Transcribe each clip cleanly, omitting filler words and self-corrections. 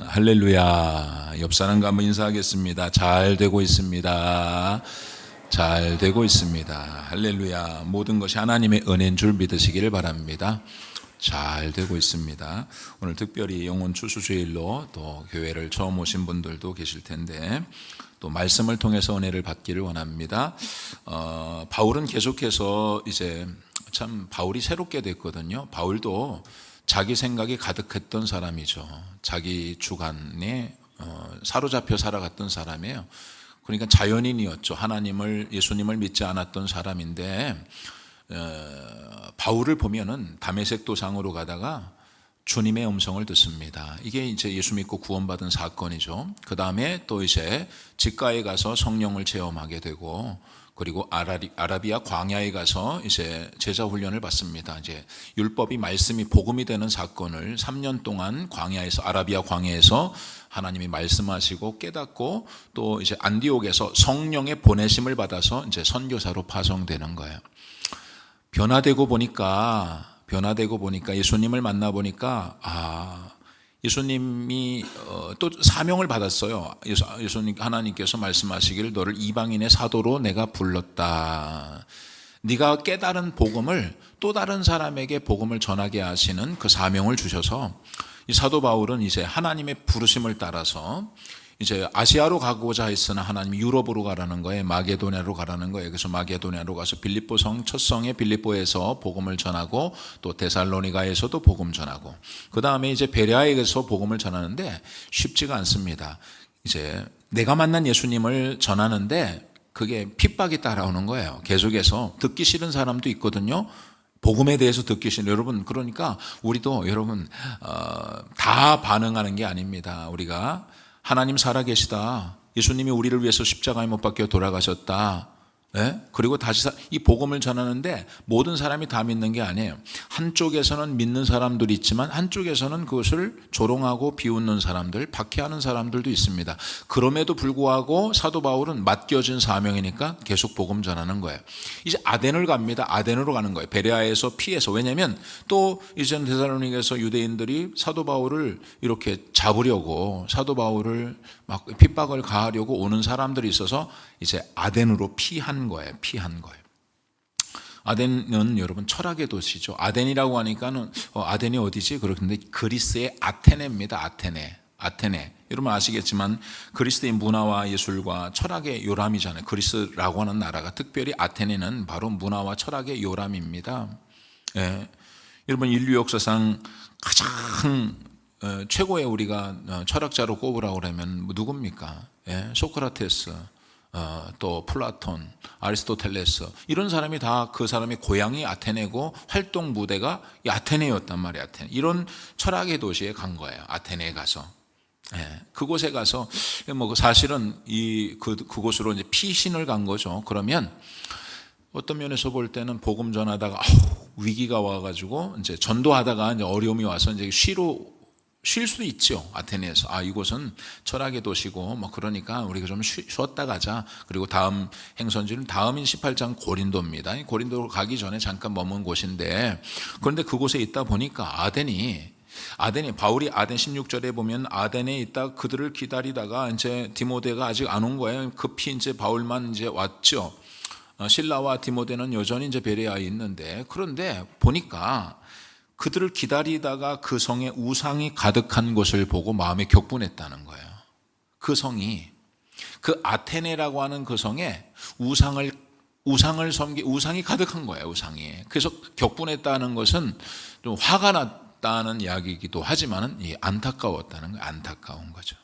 할렐루야. 옆 사람과 한번 인사하겠습니다. 잘 되고 있습니다. 잘 되고 있습니다. 할렐루야. 모든 것이 하나님의 은혜인 줄 믿으시기를 바랍니다. 잘 되고 있습니다. 오늘 특별히 영혼 추수주일로 또 교회를 처음 오신 분들도 계실 텐데 또 말씀을 통해서 은혜를 받기를 원합니다. 바울은 계속해서 이제 참 바울이 새롭게 됐거든요. 바울도 자기 생각이 가득했던 사람이죠. 자기 주관에 사로잡혀 살아갔던 사람이에요. 그러니까 자연인이었죠. 하나님을, 예수님을 믿지 않았던 사람인데 바울을 보면은 다메섹 도상으로 가다가 주님의 음성을 듣습니다. 이게 이제 예수 믿고 구원받은 사건이죠. 그 다음에 또 이제 직가에 가서 성령을 체험하게 되고, 그리고 아라비아 광야에 가서 이제 제자 훈련을 받습니다. 이제 율법이 말씀이 복음이 되는 사건을 3년 동안 광야에서, 아라비아 광야에서 하나님이 말씀하시고 깨닫고, 또 이제 안디옥에서 성령의 보내심을 받아서 이제 선교사로 파송되는 거예요. 변화되고 보니까 예수님을 만나 보니까 예수님이 또 사명을 받았어요. 예수님, 하나님께서 말씀하시기를 너를 이방인의 사도로 내가 불렀다. 네가 깨달은 복음을 또 다른 사람에게 복음을 전하게 하시는 그 사명을 주셔서 이 사도 바울은 이제 하나님의 부르심을 따라서 이제 아시아로 가고자 했으나 하나님이 유럽으로 가라는 거예요. 마게도냐로 가라는 거예요. 그래서 마게도냐로 가서 빌립보 성, 첫 성의 빌립보에서 복음을 전하고, 또 데살로니가에서도 복음 전하고, 그 다음에 이제 베레아에서 복음을 전하는데 쉽지가 않습니다. 이제 내가 만난 예수님을 전하는데 그게 핍박이 따라오는 거예요. 계속해서 듣기 싫은 사람도 있거든요. 복음에 대해서 듣기 싫은 여러분, 그러니까 우리도 여러분 다 반응하는 게 아닙니다. 우리가 하나님 살아계시다, 예수님이 우리를 위해서 십자가에 못 박혀 돌아가셨다, 그리고 다시 이 복음을 전하는데 모든 사람이 다 믿는 게 아니에요. 한쪽에서는 믿는 사람들이 있지만 한쪽에서는 그것을 조롱하고 비웃는 사람들, 박해하는 사람들도 있습니다. 그럼에도 불구하고 사도 바울은 맡겨진 사명이니까 계속 복음 전하는 거예요. 이제 아덴을 갑니다. 아덴으로 가는 거예요. 베레아에서 피해서. 왜냐하면 또 이전 데살로니가에서 유대인들이 사도 바울을 이렇게 잡으려고, 사도 바울을 막 핍박을 가하려고 오는 사람들이 있어서 이제 아덴으로 피한 거예요. 아덴은 여러분 철학의 도시죠. 아덴이라고 하니까는 아덴이 어디지? 그런데 그리스의 아테네입니다. 아테네. 여러분 아시겠지만 그리스의 문화와 예술과 철학의 요람이잖아요. 그리스라고 하는 나라가, 특별히 아테네는 바로 문화와 철학의 요람입니다. 여러분 인류 역사상 가장 최고의 우리가 철학자로 꼽으라고 그러면 누굽니까? 소크라테스, 또 플라톤, 아리스토텔레스, 이런 사람이 다 그 사람의 고향이 아테네고 활동 무대가 이 아테네였단 말이에요. 아테네. 이런 철학의 도시에 간 거예요. 아테네에 가서. 그곳에 가서 뭐 사실은 그곳으로 이제 피신을 간 거죠. 그러면 어떤 면에서 볼 때는 복음 전하다가 위기가 와가지고 이제 전도하다가 이제 어려움이 와서 이제 쉴 수도 있죠. 아테네에서 이곳은 철학의 도시고 뭐 그러니까 우리가 좀 쉬었다 가자. 그리고 다음 행선지는 다음인 18장 고린도입니다. 고린도로 가기 전에 잠깐 머문 곳인데, 그런데 그곳에 있다 보니까 아덴이 바울이 아덴 16절에 보면 아덴에 있다 그들을 기다리다가 이제 디모데가 아직 안 온 거예요. 급히 이제 바울만 이제 왔죠. 실라와 디모데는 여전히 이제 베레아에 있는데, 그런데 보니까 그들을 기다리다가 그 성에 우상이 가득한 것을 보고 마음에 격분했다는 거예요. 그 성이, 그 아테네라고 하는 그 성에 우상이 가득한 거예요. 우상이. 그래서 격분했다는 것은 좀 화가 났다는 이야기이기도 하지만은 안타까웠다는 거예요. 안타까운 거죠.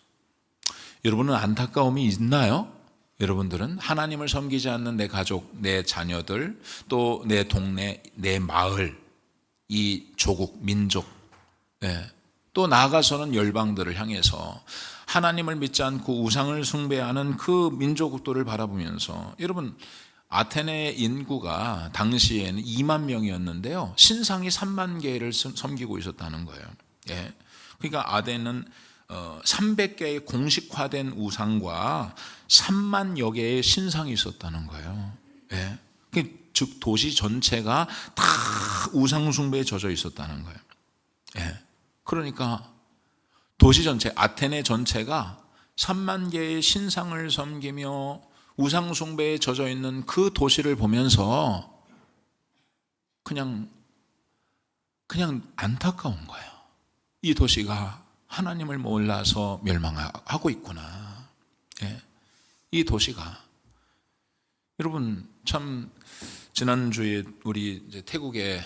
여러분은 안타까움이 있나요? 여러분들은 하나님을 섬기지 않는 내 가족, 내 자녀들, 또 내 동네, 내 마을, 이 조국, 민족, 또 나아가서는 열방들을 향해서 하나님을 믿지 않고 우상을 숭배하는 그 민족들을 바라보면서, 여러분 아테네 인구가 당시에는 2만 명이었는데요, 신상이 3만 개를 섬기고 있었다는 거예요. 그러니까 아덴은 300개의 공식화된 우상과 3만여 개의 신상이 있었다는 거예요. 즉 도시 전체가 다 우상 숭배에 젖어 있었다는 거예요. 그러니까 도시 전체, 아테네 전체가 3만 개의 신상을 섬기며 우상 숭배에 젖어 있는 그 도시를 보면서 그냥 안타까운 거예요. 이 도시가 하나님을 몰라서 멸망하고 있구나. 예. 이 도시가, 여러분 참 지난주에 우리 이제 태국의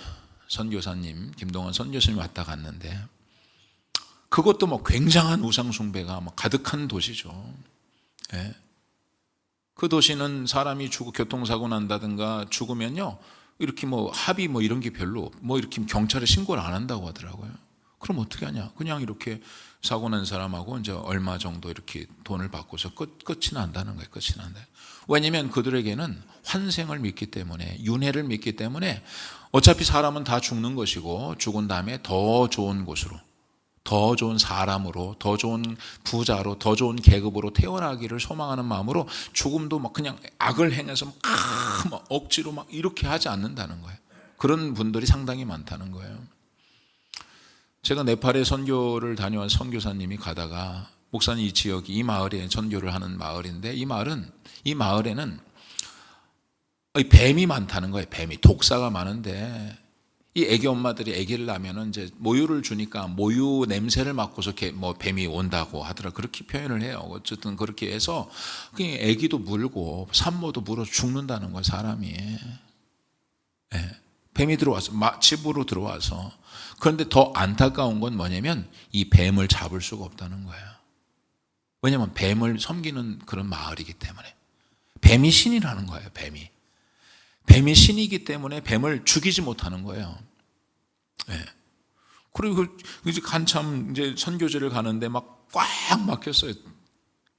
선교사님 김동원 선교사님이 왔다 갔는데, 그것도 뭐 굉장한 우상 숭배가 뭐 가득한 도시죠. 예. 그 도시는 사람이 교통사고 난다든가 죽으면요, 이렇게 뭐 합의 뭐 이런 게 별로, 뭐 이렇게 경찰에 신고를 안 한다고 하더라고요. 그럼 어떻게 하냐? 그냥 이렇게 사고 난 사람하고 이제 얼마 정도 이렇게 돈을 받고서 끝이 난다는 거예요. 끝이 난다. 왜냐면 그들에게는 환생을 믿기 때문에, 윤회를 믿기 때문에 어차피 사람은 다 죽는 것이고, 죽은 다음에 더 좋은 곳으로, 더 좋은 사람으로, 더 좋은 부자로, 더 좋은 계급으로 태어나기를 소망하는 마음으로 죽음도 막 그냥 악을 행해서 막 억지로 막 이렇게 하지 않는다는 거예요. 그런 분들이 상당히 많다는 거예요. 제가 네팔에 선교를 다녀온 선교사님이 가다가, 목사님 이 지역이 이 마을에 선교를 하는 마을인데, 이 마을에는 뱀이 많다는 거예요. 뱀이, 독사가 많은데, 이 애기 엄마들이 아기를 낳으면 이제 모유를 주니까 모유 냄새를 맡고서 뭐 뱀이 온다고 하더라. 그렇게 표현을 해요. 어쨌든 그렇게 해서 그냥 아기도 물고 산모도 물어 죽는다는 거예요, 사람이. 네. 뱀이 들어와서, 집으로 들어와서. 그런데 더 안타까운 건 뭐냐면 이 뱀을 잡을 수가 없다는 거예요. 왜냐하면 뱀을 섬기는 그런 마을이기 때문에. 뱀이 신이라는 거예요. 뱀이 신이기 때문에 뱀을 죽이지 못하는 거예요. 네. 그리고 이제 한참 이제 선교지를 가는데 막 꽉 막혔어요.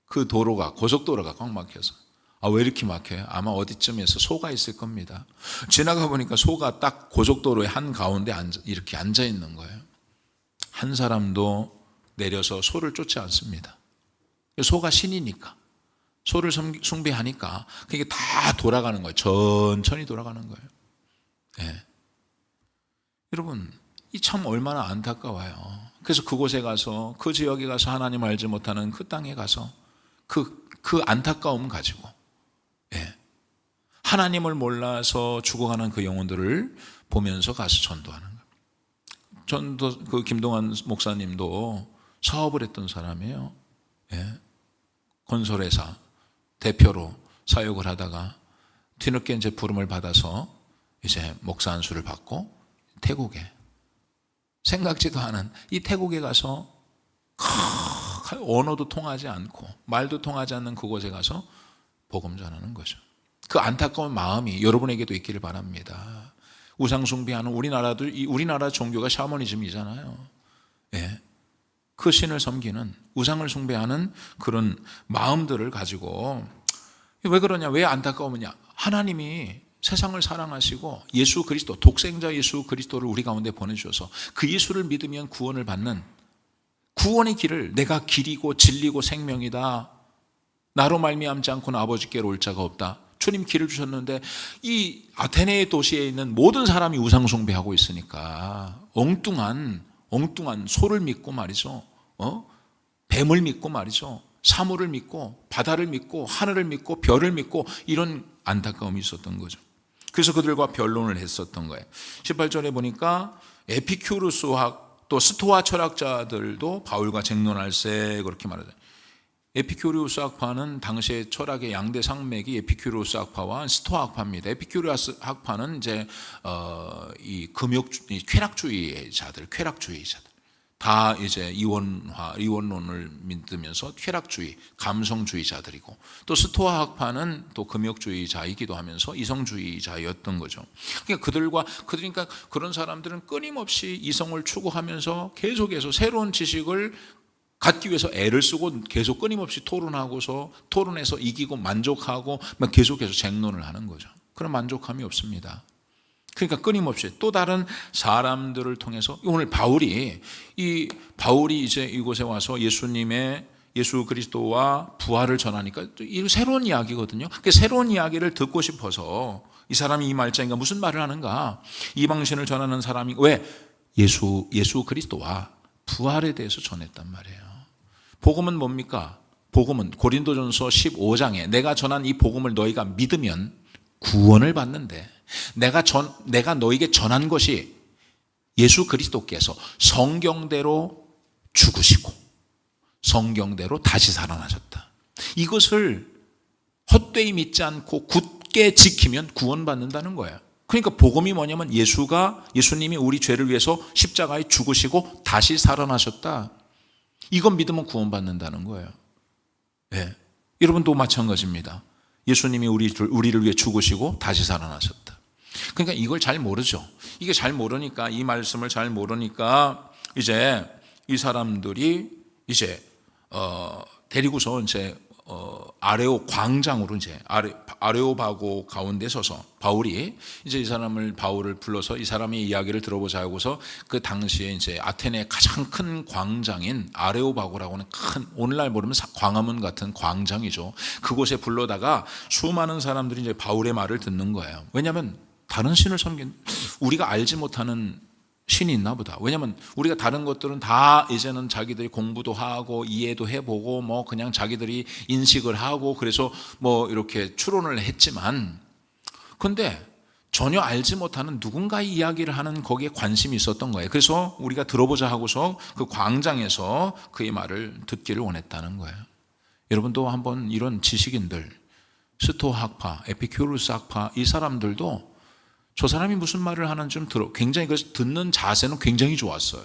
그 도로가, 고속도로가 꽉 막혀서. 왜 이렇게 막혀요? 아마 어디쯤에서 소가 있을 겁니다. 지나가 보니까 소가 딱 고속도로의 한 가운데 이렇게 앉아 있는 거예요. 한 사람도 내려서 소를 쫓지 않습니다. 소가 신이니까, 소를 숭배하니까 그게 다 돌아가는 거예요. 천천히 돌아가는 거예요. 네. 여러분, 이 참 얼마나 안타까워요. 그래서 그곳에 가서, 그 지역에 가서, 하나님 알지 못하는 그 땅에 가서 그 안타까움 가지고, 예, 하나님을 몰라서 죽어가는 그 영혼들을 보면서 가서 전도하는 거예요. 전도, 그 김동환 목사님도 사업을 했던 사람이에요. 예, 건설회사 대표로 사역을 하다가 뒤늦게 이제 부름을 받아서 이제 목사 안수를 받고 태국에, 생각지도 않은 이 태국에 가서 언어도 통하지 않고 말도 통하지 않는 그곳에 가서 복음 전하는 거죠. 그 안타까운 마음이 여러분에게도 있기를 바랍니다. 우상 숭배하는 우리나라 종교가 샤머니즘이잖아요. 예. 그 신을 섬기는, 우상을 숭배하는 그런 마음들을 가지고, 왜 그러냐, 왜 안타까우냐, 하나님이 세상을 사랑하시고 예수 그리스도, 독생자 예수 그리스도를 우리 가운데 보내주셔서 그 예수를 믿으면 구원을 받는, 구원의 길을, 내가 길이고 진리고 생명이다, 나로 말미암지 않고는 아버지께로 올 자가 없다, 주님 길을 주셨는데 이 아테네 도시에 있는 모든 사람이 우상 숭배하고 있으니까 엉뚱한 소를 믿고 말이죠, 뱀을 믿고 말이죠, 사물을 믿고 바다를 믿고 하늘을 믿고 별을 믿고, 이런 안타까움이 있었던 거죠. 그래서 그들과 변론을 했었던 거예요. 18절에 보니까 에피큐르스학, 또 스토아 철학자들도 바울과 쟁론할세, 그렇게 말하죠. 에피큐리우스 학파는 당시의 철학의 양대 산맥이 에피큐리우스 학파와 스토아 학파입니다. 에피큐리우스 학파는 이제 이 쾌락주의자들 다 이제 이원론을 믿으면서 쾌락주의, 감성주의자들이고, 또 스토아 학파는 또 금욕주의자이기도 하면서 이성주의자였던 거죠. 그러니까 그런 사람들은 끊임없이 이성을 추구하면서 계속해서 새로운 지식을 갖기 위해서 애를 쓰고 계속 끊임없이 토론해서 이기고 만족하고 막 계속해서 쟁론을 하는 거죠. 그런 만족함이 없습니다. 그러니까 끊임없이 또 다른 사람들을 통해서, 오늘 바울이 이제 이곳에 와서 예수 그리스도와 부활을 전하니까 이 새로운 이야기거든요. 그 새로운 이야기를 듣고 싶어서 이 사람이 이 말자인가 무슨 말을 하는가, 이방신을 전하는 사람이 왜 예수 그리스도와 부활에 대해서 전했단 말이에요. 복음은 뭡니까? 복음은 고린도전서 15장에 내가 전한 이 복음을 너희가 믿으면 구원을 받는데, 내가 너에게 전한 것이 예수 그리스도께서 성경대로 죽으시고 성경대로 다시 살아나셨다. 이것을 헛되이 믿지 않고 굳게 지키면 구원받는다는 거예요. 그러니까 복음이 뭐냐면 예수님이 우리 죄를 위해서 십자가에 죽으시고 다시 살아나셨다. 이건 믿으면 구원받는다는 거예요. 네. 여러분도 마찬가지입니다. 예수님이 우리를 위해 죽으시고 다시 살아나셨다. 그러니까 이걸 잘 모르죠. 이게 잘 모르니까, 이 말씀을 잘 모르니까 이제 이 사람들이 이제 데리고서 이제 아레오 광장으로 이제 아레오바고 가운데 서서 바울이 이제 바울을 불러서 이 사람의 이야기를 들어보자 하고서 그 당시에 이제 아테네의 가장 큰 광장인 아레오바고라고 하는 큰, 오늘날 모르면 광화문 같은 광장이죠. 그곳에 불러다가 수많은 사람들이 이제 바울의 말을 듣는 거예요. 왜냐하면 다른 신을 우리가 알지 못하는 신이 있나 보다. 왜냐하면 우리가 다른 것들은 다 이제는 자기들이 공부도 하고 이해도 해보고 뭐 그냥 자기들이 인식을 하고 그래서 뭐 이렇게 추론을 했지만, 근데 전혀 알지 못하는 누군가의 이야기를 하는 거기에 관심이 있었던 거예요. 그래서 우리가 들어보자 하고서 그 광장에서 그의 말을 듣기를 원했다는 거예요. 여러분도 한번 이런 지식인들, 스토 학파, 에피큐루스 학파, 이 사람들도 저 사람이 무슨 말을 하는지 좀 굉장히 그 듣는 자세는 굉장히 좋았어요.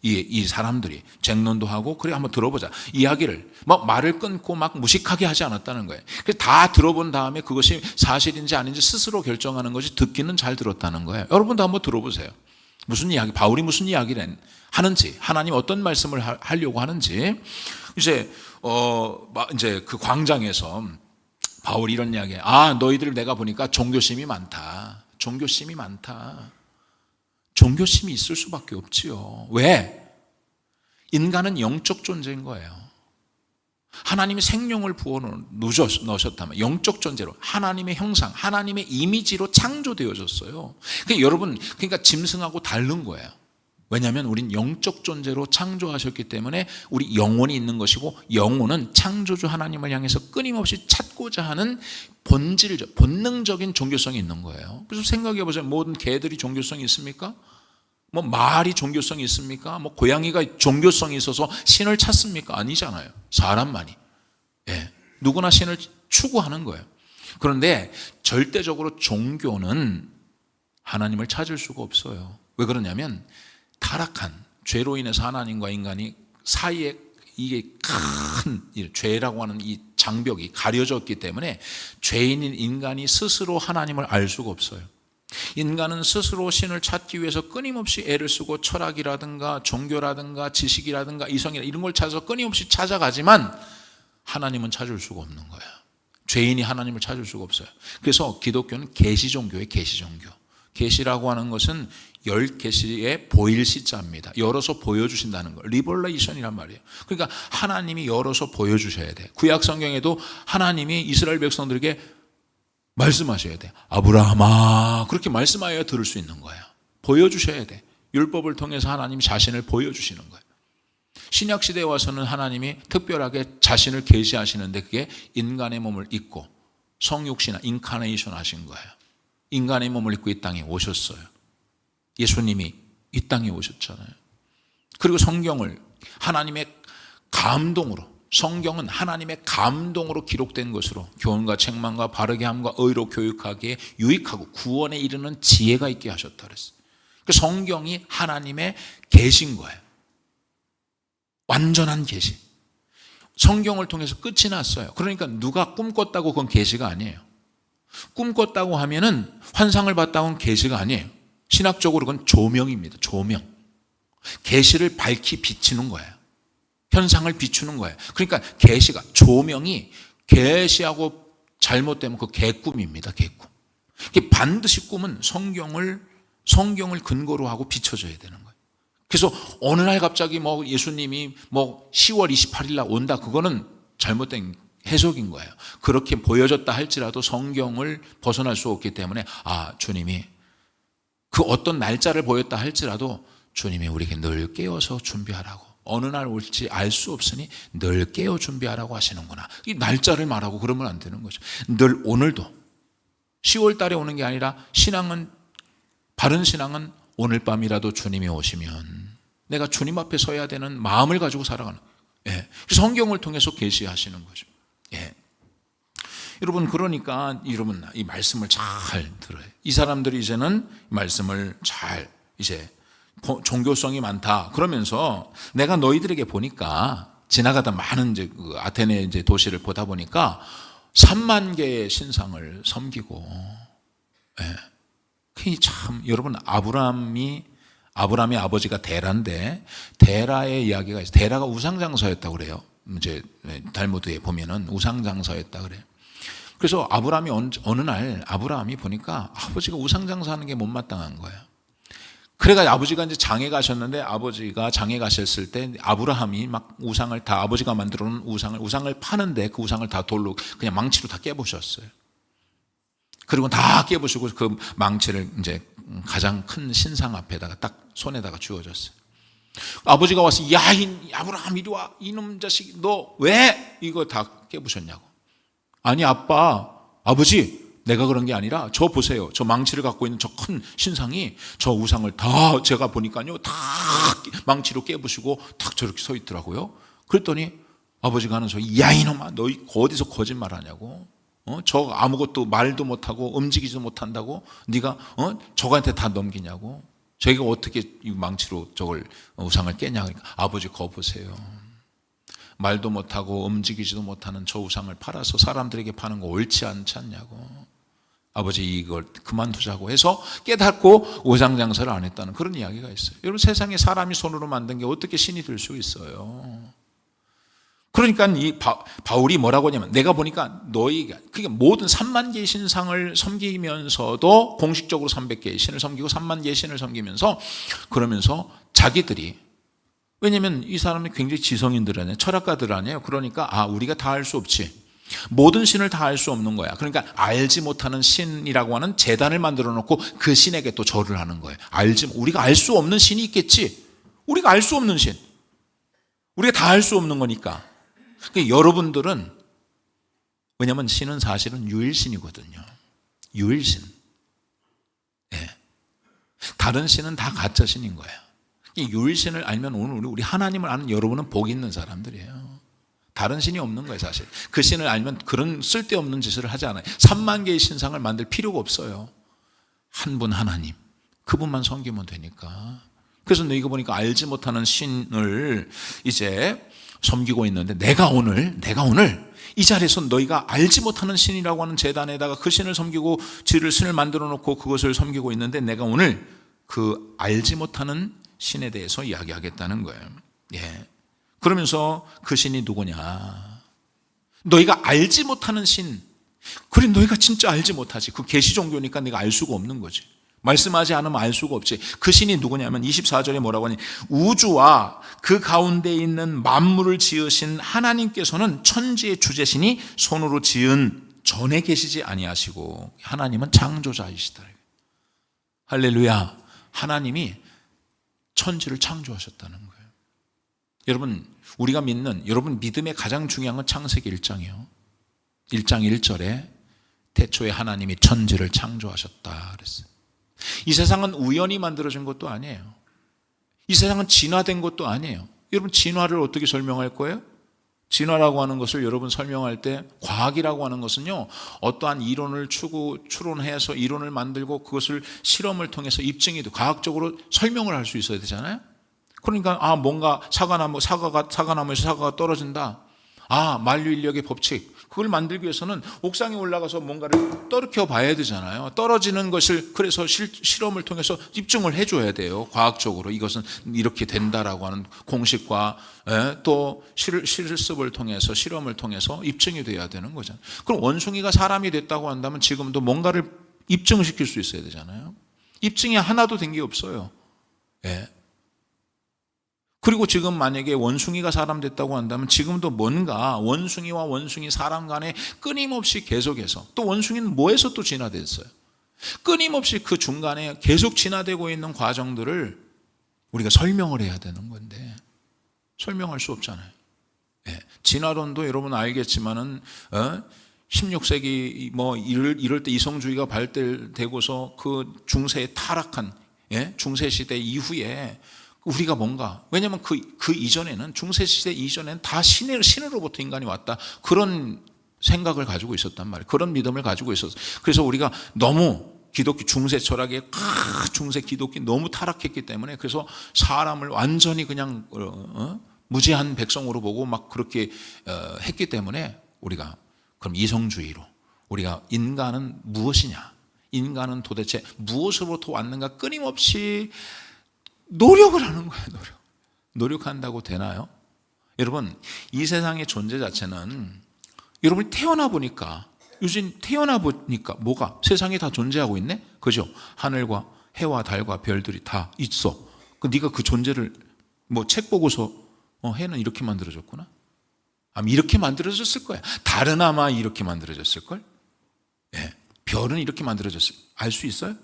이 사람들이 쟁론도 하고, 그래 한번 들어보자. 이야기를 막 말을 끊고 막 무식하게 하지 않았다는 거예요. 그래서 다 들어본 다음에 그것이 사실인지 아닌지 스스로 결정하는 것이, 듣기는 잘 들었다는 거예요. 여러분도 한번 들어보세요. 무슨 이야기, 바울이 무슨 이야기를 하는지, 하나님 어떤 말씀을 하려고 하는지. 이제 그 광장에서 바울이 이런 이야기, 너희들 내가 보니까 종교심이 많다. 종교심이 많다. 종교심이 있을 수밖에 없지요. 왜? 인간은 영적 존재인 거예요. 하나님이 생명을 부어 넣으셨다면 영적 존재로 하나님의 형상, 하나님의 이미지로 창조되어졌어요. 그러니까 여러분, 짐승하고 다른 거예요. 왜냐하면 우린 영적 존재로 창조하셨기 때문에 우리 영혼이 있는 것이고, 영혼은 창조주 하나님을 향해서 끊임없이 찾고자 하는 본능적인 종교성이 있는 거예요. 그래서 생각해 보세요. 모든 개들이 종교성이 있습니까? 뭐 말이 종교성이 있습니까? 뭐 고양이가 종교성이 있어서 신을 찾습니까? 아니잖아요. 사람만이. 누구나 신을 추구하는 거예요. 그런데 절대적으로 종교는 하나님을 찾을 수가 없어요. 왜 그러냐면 타락한 죄로 인해서 하나님과 인간이 사이에 이게 큰 죄라고 하는 이 장벽이 가려졌기 때문에 죄인인 인간이 스스로 하나님을 알 수가 없어요. 인간은 스스로 신을 찾기 위해서 끊임없이 애를 쓰고 철학이라든가 종교라든가 지식이라든가 이성이라든가 이런 걸 찾아서 끊임없이 찾아가지만 하나님은 찾을 수가 없는 거예요. 죄인이 하나님을 찾을 수가 없어요. 그래서 기독교는 계시종교예요. 계시종교. 계시라고 하는 것은 열 계시의 보일 시자입니다. 열어서 보여주신다는 거, 리벌레이션이란 말이에요. 그러니까 하나님이 열어서 보여주셔야 돼. 구약 성경에도 하나님이 이스라엘 백성들에게 말씀하셔야 돼. 아브라함아, 그렇게 말씀하여야 들을 수 있는 거예요. 보여주셔야 돼. 율법을 통해서 하나님이 자신을 보여주시는 거예요. 신약 시대에 와서는 하나님이 특별하게 자신을 계시하시는데 그게 인간의 몸을 입고 성육신화, 인카네이션 하신 거예요. 인간의 몸을 입고 이 땅에 오셨어요. 예수님이 이 땅에 오셨잖아요. 그리고 성경을 하나님의 감동으로, 성경은 하나님의 감동으로 기록된 것으로 교훈과 책망과 바르게 함과 의로 교육하기에 유익하고 구원에 이르는 지혜가 있게 하셨다 그랬어요. 그 성경이 하나님의 계시인 거예요. 완전한 계시. 성경을 통해서 끝이 났어요. 그러니까 누가 꿈꿨다고 그건 계시가 아니에요. 꿈꿨다고 하면은 환상을 봤다고는 계시가 아니에요. 신학적으로 그건 조명입니다. 조명. 계시를 밝히 비치는 거예요. 현상을 비추는 거예요. 그러니까 계시가, 조명이 계시하고 잘못되면 그 개꿈입니다. 개꿈. 반드시 꿈은 성경을 근거로 하고 비춰져야 되는 거예요. 그래서 어느 날 갑자기 뭐 예수님이 뭐 10월 28일 날 온다, 그거는 잘못된 해석인 거예요. 그렇게 보여졌다 할지라도 성경을 벗어날 수 없기 때문에 주님이 그 어떤 날짜를 보였다 할지라도 주님이 우리에게 늘 깨워서 준비하라고, 어느 날 올지 알 수 없으니 늘 깨어 준비하라고 하시는구나. 이 날짜를 말하고 그러면 안 되는 거죠. 늘 오늘도 10월 달에 오는 게 아니라 바른 신앙은 오늘 밤이라도 주님이 오시면 내가 주님 앞에 서야 되는 마음을 가지고 살아가는 거예요. 예. 성경을 통해서 계시하시는 거죠. 예. 여러분, 그러니까 여러분 이 말씀을 잘 들어요. 이 사람들이 이제는 말씀을 잘 이제 종교성이 많다 그러면서 내가 너희들에게 보니까 지나가다 많은 이제 그 아테네 이제 도시를 보다 보니까 3만 개의 신상을 섬기고, 예. 참 여러분 아브라함의 아버지가 데라인데 데라의 이야기가 있어요. 데라가 우상장사였다고 그래요. 이제 달무드에 보면은 우상장사였다 그래요. 그래서 아브라함이 어느 날 아브라함이 보니까 아버지가 우상장사하는 게 못마땅한 거예요. 그래가 아버지가 이제 장에 가셨는데 아버지가 장에 가셨을 때 아브라함이 막 우상을 다 아버지가 만들어 놓은 우상을 파는데 그 우상을 다 돌로 그냥 망치로 다 깨부셨어요. 그리고 다 깨부시고 그 망치를 이제 가장 큰 신상 앞에다가 딱 손에다가 쥐어줬어요. 아버지가 와서 야, 아브라함 이리 와. 이놈 자식 너 왜 이거 다 깨부셨냐고. 아니 아버지 내가 그런 게 아니라 저 보세요. 저 망치를 갖고 있는 저 큰 신상이 저 우상을 다 제가 보니까요 다 망치로 깨부시고 딱 저렇게 서 있더라고요. 그랬더니 아버지가 하는 소리, 야 이놈아 너 어디서 거짓말하냐고. 저 아무것도 말도 못하고 움직이지도 못한다고 네가 저거한테 다 넘기냐고. 저희가 어떻게 이 망치로 저걸 우상을 깨냐. 그러니까 아버지 거 보세요. 말도 못하고 움직이지도 못하는 저 우상을 팔아서 사람들에게 파는 거 옳지 않지 않냐고. 아버지 이걸 그만두자고 해서 깨닫고 우상 장사를 안 했다는 그런 이야기가 있어요. 여러분 세상에 사람이 손으로 만든 게 어떻게 신이 될 수 있어요. 그러니까 이 바울이 뭐라고 하냐면 내가 보니까 너희가 그게 모든 3만 개의 신상을 섬기면서도 공식적으로 300개의 신을 섬기고 3만 개의 신을 섬기면서 그러면서 자기들이 왜냐하면 이 사람이 굉장히 지성인들 아니에요. 철학가들 아니에요. 그러니까 우리가 다 알 수 없지. 모든 신을 다 알 수 없는 거야. 그러니까 알지 못하는 신이라고 하는 제단을 만들어 놓고 그 신에게 또 절을 하는 거예요. 우리가 알 수 없는 신이 있겠지. 우리가 알 수 없는 신. 우리가 다 알 수 없는 거니까. 그러니까 여러분들은 왜냐하면 신은 사실은 유일신이거든요. 유일신. 네. 다른 신은 다 가짜 신인 거예요. 이 유일신을 알면 오늘 우리 하나님을 아는 여러분은 복 있는 사람들이에요. 다른 신이 없는 거예요, 사실. 그 신을 알면 그런 쓸데없는 짓을 하지 않아요. 3만 개의 신상을 만들 필요가 없어요. 한 분 하나님, 그분만 섬기면 되니까. 그래서 너희가 보니까 알지 못하는 신을 이제 섬기고 있는데 내가 오늘 이 자리에서 너희가 알지 못하는 신이라고 하는 제단에다가 그 신을 섬기고 신을 만들어 놓고 그것을 섬기고 있는데 내가 오늘 그 알지 못하는 신에 대해서 이야기하겠다는 거예요. 예. 그러면서 그 신이 누구냐? 너희가 알지 못하는 신. 그래 너희가 진짜 알지 못하지. 그 계시 종교니까 내가 알 수가 없는 거지. 말씀하지 않으면 알 수가 없지. 그 신이 누구냐면 24절에 뭐라고 하니 우주와 그 가운데 있는 만물을 지으신 하나님께서는 천지의 주제신이 손으로 지은 전에 계시지 아니하시고 하나님은 창조자이시다. 할렐루야. 하나님이 천지를 창조하셨다는 거예요. 여러분 우리가 믿는 여러분 믿음의 가장 중요한 건 창세기 1장이에요. 1장 1절에 태초에 하나님이 천지를 창조하셨다 그랬어요. 이 세상은 우연히 만들어진 것도 아니에요. 이 세상은 진화된 것도 아니에요. 여러분 진화를 어떻게 설명할 거예요? 진화라고 하는 것을 여러분 설명할 때 과학이라고 하는 것은요 어떠한 이론을 추론해서 이론을 만들고 그것을 실험을 통해서 입증해도 과학적으로 설명을 할 수 있어야 되잖아요. 그러니까 뭔가 사과나무에서 사과가 떨어진다. 만류인력의 법칙. 그걸 만들기 위해서는 옥상에 올라가서 뭔가를 떨어켜 봐야 되잖아요. 떨어지는 것을 그래서 실험을 통해서 입증을 해줘야 돼요. 과학적으로 이것은 이렇게 된다라고 하는 공식과 또 실습을 통해서 실험을 통해서 입증이 돼야 되는 거잖아요. 그럼 원숭이가 사람이 됐다고 한다면 지금도 뭔가를 입증시킬 수 있어야 되잖아요. 입증이 하나도 된 게 없어요. 예. 그리고 지금 만약에 원숭이가 사람 됐다고 한다면 지금도 뭔가 원숭이와 원숭이 사람 간에 끊임없이 계속해서 또 원숭이는 뭐에서 또 진화됐어요. 끊임없이 그 중간에 계속 진화되고 있는 과정들을 우리가 설명을 해야 되는 건데 설명할 수 없잖아요. 예. 진화론도 여러분 알겠지만은 16세기 뭐 이럴 때 이성주의가 발달되고서 그 중세에 타락한 중세 시대 이후에 우리가 뭔가, 왜냐하면 그 이전에는, 중세 시대 이전에는 다 신으로부터 인간이 왔다, 그런 생각을 가지고 있었단 말이에요. 그런 믿음을 가지고 있었어요. 그래서 우리가 너무 기독교 중세 철학에 중세 기독교 너무 타락했기 때문에, 그래서 사람을 완전히 그냥 무지한 백성으로 보고 막 그렇게 했기 때문에, 우리가 그럼 이성주의로 우리가 인간은 무엇이냐, 인간은 도대체 무엇으로부터 왔는가 끊임없이 노력을 하는 거예요. 노력한다고 되나요? 여러분, 이 세상의 존재 자체는, 여러분이 태어나 보니까, 요즘 태어나 보니까 뭐가 세상에 다 존재하고 있네? 그죠? 하늘과 해와 달과 별들이 다 있어. 네가 그 존재를 뭐 책 보고서 해는 이렇게 만들어졌구나, 아마 이렇게 만들어졌을 거야. 달은 아마 이렇게 만들어졌을걸? 예. 별은 이렇게 만들어졌을, 알 수 있어요?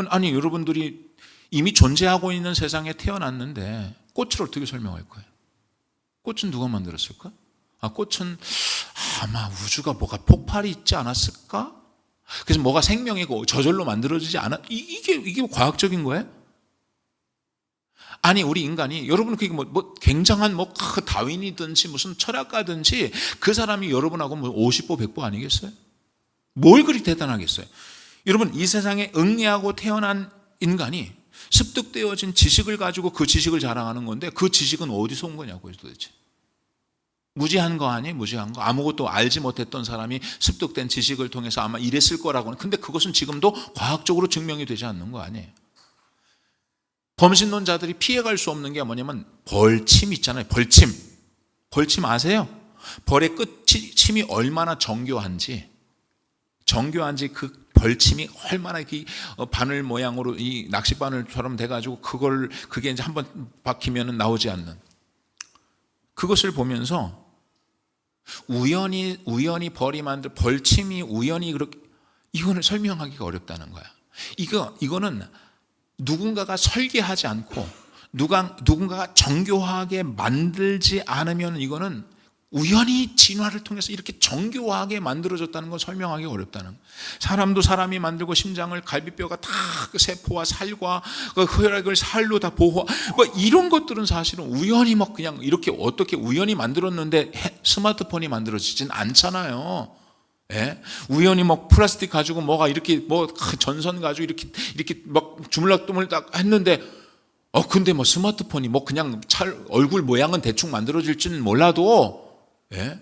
아니, 여러분들이 이미 존재하고 있는 세상에 태어났는데 꽃을 어떻게 설명할 거예요? 꽃은 누가 만들었을까? 꽃은 아마 우주가 뭐가 폭발이 있지 않았을까? 그래서 뭐가 생명이고 저절로 만들어지지 않았, 이게 과학적인 거예요? 아니, 우리 인간이, 여러분, 그게 뭐 굉장한 다윈이든지 무슨 철학가든지 그 사람이 여러분하고 50보 100보 아니겠어요? 뭘 그리 대단하겠어요? 여러분, 이 세상에 응애하고 태어난 인간이 습득되어진 지식을 가지고 그 지식을 자랑하는 건데, 그 지식은 어디서 온 거냐고요, 도대체. 무지한 거 아니에요? 무지한 거. 아무것도 알지 못했던 사람이 습득된 지식을 통해서 아마 이랬을 거라고는. 근데 그것은 지금도 과학적으로 증명이 되지 않는 거 아니에요. 범신론자들이 피해갈 수 없는 게 뭐냐면 벌침 있잖아요. 벌침 아세요? 벌의 끝침이 얼마나 정교한지 그 벌침이 얼마나 이 바늘 모양으로 이 낚싯바늘처럼 돼가지고 그게 이제 한번 박히면 나오지 않는, 그것을 보면서 우연히 벌이 만들, 벌침이 우연히 그렇게, 이거는 설명하기가 어렵다는 거야. 이거는 누군가가 설계하지 않고 누군가가 정교하게 만들지 않으면, 이거는 우연히 진화를 통해서 이렇게 정교하게 만들어졌다는 걸 설명하기 어렵다는 거예요. 사람도 사람이 만들고, 심장을 갈비뼈가 다 그 세포와 살과 그 혈액을 살로 다 보호, 이런 것들은 사실은 우연히 그냥 이렇게 어떻게 우연히 만들었는데 스마트폰이 만들어지진 않잖아요. 예? 우연히 플라스틱 가지고 뭐가 이렇게 전선 가지고 이렇게 주물럭주물럭 했는데, 근데 스마트폰이 그냥 얼굴 모양은 대충 만들어질지는 몰라도, 예?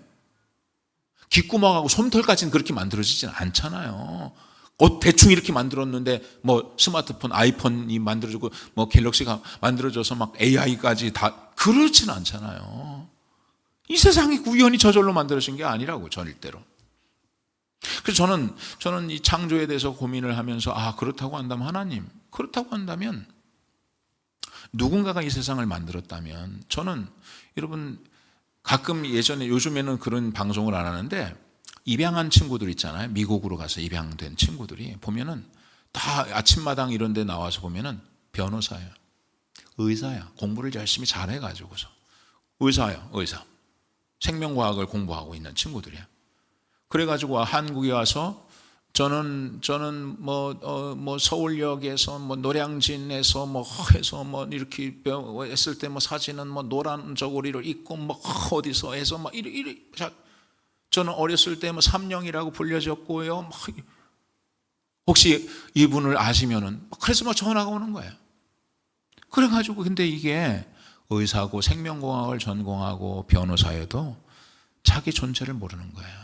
귓구멍하고 솜털까지는 그렇게 만들어지진 않잖아요. 대충 이렇게 만들었는데 스마트폰, 아이폰이 만들어지고 갤럭시가 만들어져서 AI까지 다 그렇지는 않잖아요. 이 세상이 우연히 저절로 만들어진 게 아니라고, 절대로. 그래서 저는 이 창조에 대해서 고민을 하면서, 그렇다고 한다면, 하나님, 그렇다고 한다면 누군가가 이 세상을 만들었다면, 저는 여러분 가끔 요즘에는 그런 방송을 안 하는데, 입양한 친구들 있잖아요. 미국으로 가서 입양된 친구들이 보면은 다 아침마당 이런 데 나와서 보면은 변호사예요. 의사야. 공부를 열심히 잘해가지고서. 의사. 생명과학을 공부하고 있는 친구들이야. 그래가지고 한국에 와서 저는 서울역에서 노량진에서 해서 이렇게 했을 때 사진은 노란 저고리를 입고 어디서 해서 이리 저는 어렸을 때 삼령이라고 불려졌고요. 혹시 이분을 아시면은, 그래서 전화가 오는 거예요. 그래가지고, 근데 이게 의사고 생명공학을 전공하고 변호사여도 자기 존재를 모르는 거예요.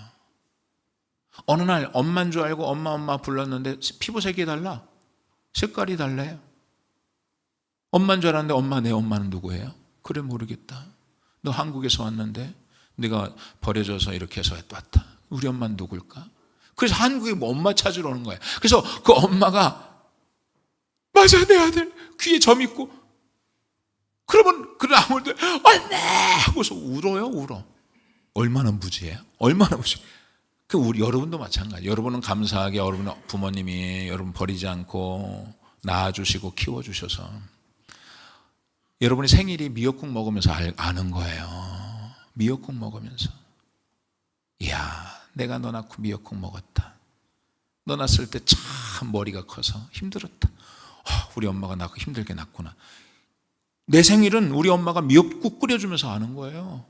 어느 날 엄마인 줄 알고 엄마 불렀는데 피부색이 달라, 색깔이 달라요. 엄마인 줄 알았는데 내 엄마는 누구예요? 그래, 모르겠다. 너 한국에서 왔는데 네가 버려져서 이렇게 해서 왔다. 우리 엄마는 누굴까? 그래서 한국에 엄마 찾으러 오는 거예요. 그래서 그 엄마가, 맞아, 내 아들 귀에 점 있고, 그러면 아무도 엄마 하고서 울어. 얼마나 무지해요? 얼마나 무지. 우리 여러분도 마찬가지. 여러분은 감사하게 여러분 부모님이 여러분 버리지 않고 낳아주시고 키워주셔서, 여러분이 생일이 미역국 먹으면서 아는 거예요. 미역국 먹으면서. 이야, 내가 너 낳고 미역국 먹었다. 너 낳았을 때 참 머리가 커서 힘들었다. 우리 엄마가 낳고 힘들게 낳구나. 내 생일은 우리 엄마가 미역국 끓여주면서 아는 거예요.